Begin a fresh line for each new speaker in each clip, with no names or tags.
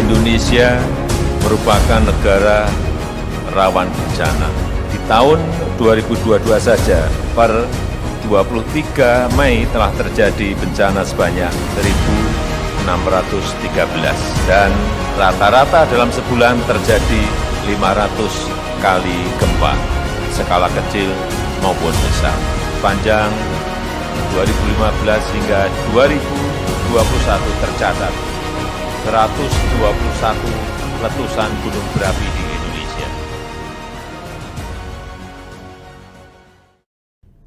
Indonesia merupakan negara rawan bencana. Di tahun 2022 saja, per 23 Mei telah terjadi bencana sebanyak 1.613 dan rata-rata dalam sebulan terjadi 500 kali gempa, skala kecil maupun besar. Panjang 2015 hingga 2021 tercatat 121 letusan gunung berapi di Indonesia.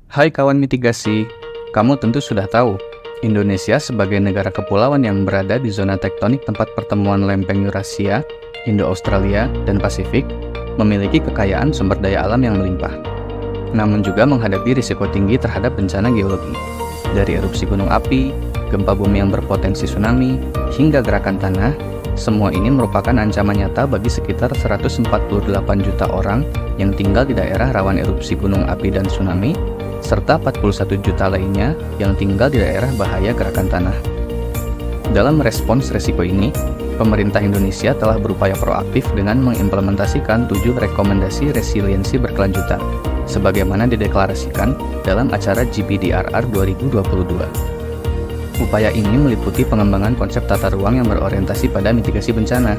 Hai kawan mitigasi, kamu tentu sudah tahu, Indonesia sebagai negara kepulauan yang berada di zona tektonik tempat pertemuan lempeng Eurasia, Indo-Australia, dan Pasifik, memiliki kekayaan sumber daya alam yang melimpah. Namun juga menghadapi risiko tinggi terhadap bencana geologi, dari erupsi gunung api, gempa bumi yang berpotensi tsunami, hingga gerakan tanah. Semua ini merupakan ancaman nyata bagi sekitar 148 juta orang yang tinggal di daerah rawan erupsi gunung api dan tsunami, serta 41 juta lainnya yang tinggal di daerah bahaya gerakan tanah. Dalam merespons resiko ini, pemerintah Indonesia telah berupaya proaktif dengan mengimplementasikan 7 rekomendasi resiliensi berkelanjutan, sebagaimana dideklarasikan dalam acara GPDRR 2022. Upaya ini meliputi pengembangan konsep tata ruang yang berorientasi pada mitigasi bencana.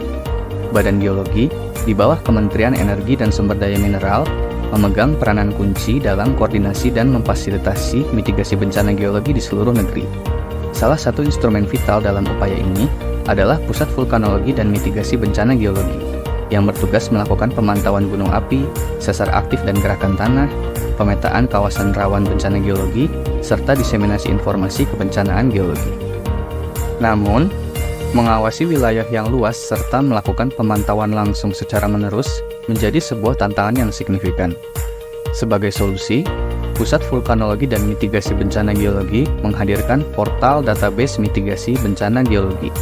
Badan Geologi, di bawah Kementerian Energi dan Sumber Daya Mineral, memegang peranan kunci dalam koordinasi dan memfasilitasi mitigasi bencana geologi di seluruh negeri. Salah satu instrumen vital dalam upaya ini adalah Pusat Vulkanologi dan Mitigasi Bencana Geologi, yang bertugas melakukan pemantauan gunung api, sesar aktif dan gerakan tanah, pemetaan kawasan rawan bencana geologi, serta diseminasi informasi kebencanaan geologi. Namun, mengawasi wilayah yang luas serta melakukan pemantauan langsung secara menerus menjadi sebuah tantangan yang signifikan. Sebagai solusi, Pusat Vulkanologi dan Mitigasi Bencana Geologi menghadirkan portal database mitigasi bencana geologi.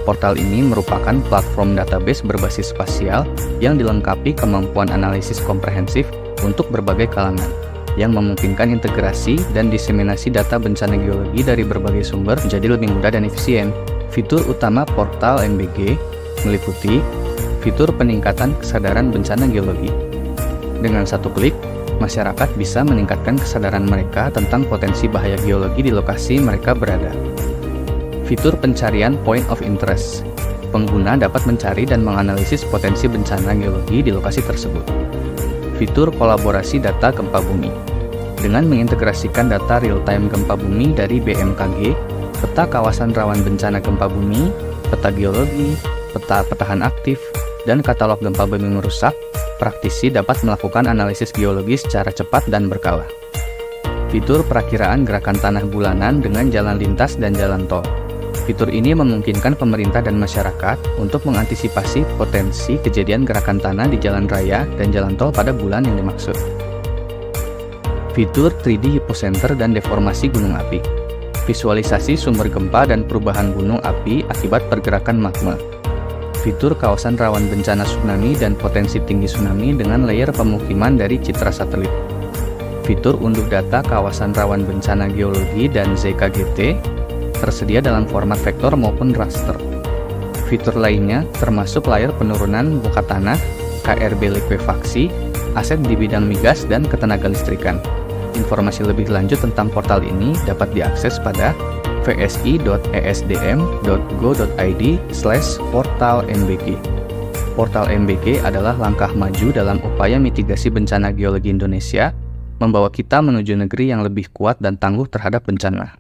Portal ini merupakan platform database berbasis spasial yang dilengkapi kemampuan analisis komprehensif untuk berbagai kalangan, yang memungkinkan integrasi dan diseminasi data bencana geologi dari berbagai sumber menjadi lebih mudah dan efisien. Fitur utama portal MBG meliputi fitur peningkatan kesadaran bencana geologi. Dengan satu klik, masyarakat bisa meningkatkan kesadaran mereka tentang potensi bahaya geologi di lokasi mereka berada. Fitur pencarian point of interest. Pengguna dapat mencari dan menganalisis potensi bencana geologi di lokasi tersebut. Fitur kolaborasi data gempa bumi. Dengan mengintegrasikan data real-time gempa bumi dari BMKG, peta kawasan rawan bencana gempa bumi, peta geologi, peta petahan aktif, dan katalog gempa bumi merusak, praktisi dapat melakukan analisis geologi secara cepat dan berkala. Fitur perakiraan gerakan tanah bulanan dengan jalan lintas dan jalan tol. Fitur ini memungkinkan pemerintah dan masyarakat untuk mengantisipasi potensi kejadian gerakan tanah di jalan raya dan jalan tol pada bulan yang dimaksud. Fitur 3D hypocenter dan deformasi gunung api. Visualisasi sumber gempa dan perubahan gunung api akibat pergerakan magma. Fitur kawasan rawan bencana tsunami dan potensi tinggi tsunami dengan layer pemukiman dari citra satelit. Fitur unduh data kawasan rawan bencana geologi dan ZKGT tersedia dalam format vektor maupun raster. Fitur lainnya termasuk layar penurunan muka tanah, KRB likuifaksi, aset di bidang migas dan ketenagalistrikan. Informasi lebih lanjut tentang portal ini dapat diakses pada vsi.esdm.go.id/portal-mbg. Portal MBG adalah langkah maju dalam upaya mitigasi bencana geologi Indonesia, membawa kita menuju negeri yang lebih kuat dan tangguh terhadap bencana.